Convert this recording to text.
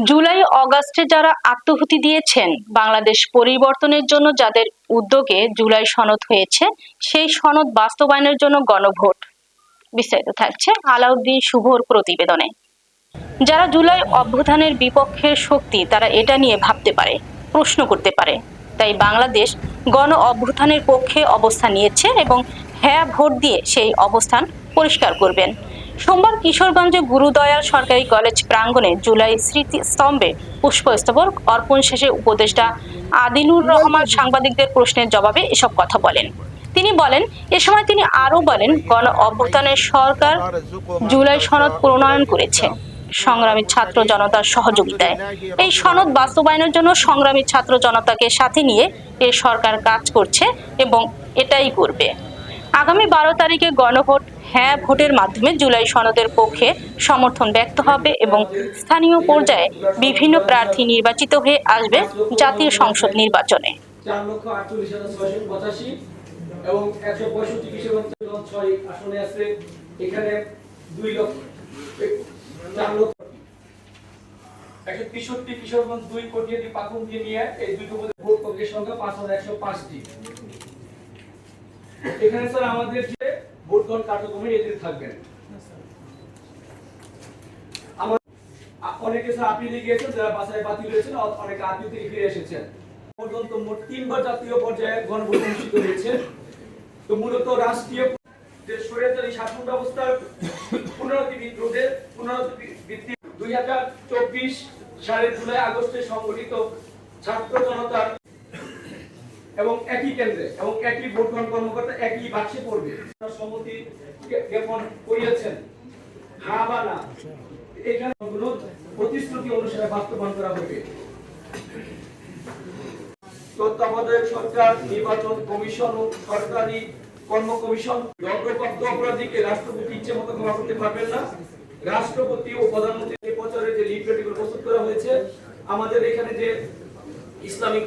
জুলাই অগাস্টে যারা আত্মাহুতি দিয়েছেন, বাংলাদেশ পরিবর্তনের জন্য যাদের উদ্যোগে জুলাই সনদ হয়েছে, সেই সনদ বাস্তবায়নের জন্য গণভোট। বিস্তারিত থাকছে আলাউদ্দিন শুভর প্রতিবেদনে। যারা জুলাই অভ্যুত্থানের বিপক্ষের শক্তি, তারা এটা নিয়ে ভাবতে পারে, প্রশ্ন করতে পারে। তাই বাংলাদেশ গণ অভ্যুত্থানের পক্ষে অবস্থান নিয়েছে এবং হ্যাঁ ভোট দিয়ে সেই অবস্থান পরিষ্কার করবেন। সোমবার কিশোরগঞ্জে গুরুদয়াল সরকারি কলেজ প্রাঙ্গণে জুলাই স্মৃতিস্তম্ভে পুষ্পস্তবক অর্পণ শেষে উপদেষ্টা আদিলুর রহমান সাংবাদিকদের প্রশ্নের জবাবে এসব কথা বলেন। তিনি বলেন, এ সময় তিনি আরো বলেন, গণ অভ্যুত্থানের সরকার জুলাই সনদ প্রণয়ন করেছে সংগ্রামী ছাত্র জনতার সহযোগিতায়। এই সনদ বাস্তবায়নের জন্য সংগ্রামী ছাত্র জনতাকে সাথে নিয়ে এই সরকার কাজ করছে এবং এটাই করবে। আগামী 12 তারিখে গণভোট হ্যাঁ ভোটের মাধ্যমে জুলাই সনদের পক্ষে সমর্থন ব্যক্ত হবে এবং স্থানীয় পর্যায়ে বিভিন্ন প্রার্থী নির্বাচিত হয়ে আসবে জাতীয় সংসদ নির্বাচনে। 4,48,685 এবং 165 কিশোরগঞ্জ 6 আসনে আছে। এখানে 2,04,163 কিশোরগঞ্জ 2 কোটি পাকুন দিয়ে নিয়ে এই দুটো ভোট কক্ষের সংখ্যা 5,105টি। এখানে স্যার আমাদের যে ভোট গ্রহণ কার্যক্রমে এদের থাকবেন। অনেকে স্যার আপিলে গিয়েছেন, যারা বাছাই বাতিল হয়েছেন, অনেকে আপিল থেকে ফিরে এসেছেন। পর্যন্ত মোট 3বার জাতীয় পর্যায়ে গণভোট অনুষ্ঠিত হয়েছে। তো মূলত রাষ্ট্রীয় যে স্বৈরাচারী শাসন ব্যবস্থার পুনরাবৃত্তির 2024 সালের জুলাই আগস্টে সংগঠিত ছাত্র জনতার এবং একই কেন্দ্রে এবং একই ভোট গ্রহণ কর্মকর্তা একই বাক্সে পড়বে। সম্মতি জ্ঞাপন করিয়েছেন, হ্যাঁ বা না, এখানে প্রতিশ্রুতি অনুসারে বাস্তবায়ন করা হবে। তত্ত্বাবধায়ক সরকার, নির্বাচন কমিশন ও সরকারি কর্ম কমিশন দণ্ডপ্রাপ্ত অপরাধীকে রাষ্ট্রপতি ইচ্ছে মতো ক্ষমা করতে পারবেন না। রাষ্ট্রপতি ও প্রধানমন্ত্রীর প্রচারে যে লিফলেটগুলো প্রস্তুত করা হয়েছে, আমাদের এখানে যে ইসলামিক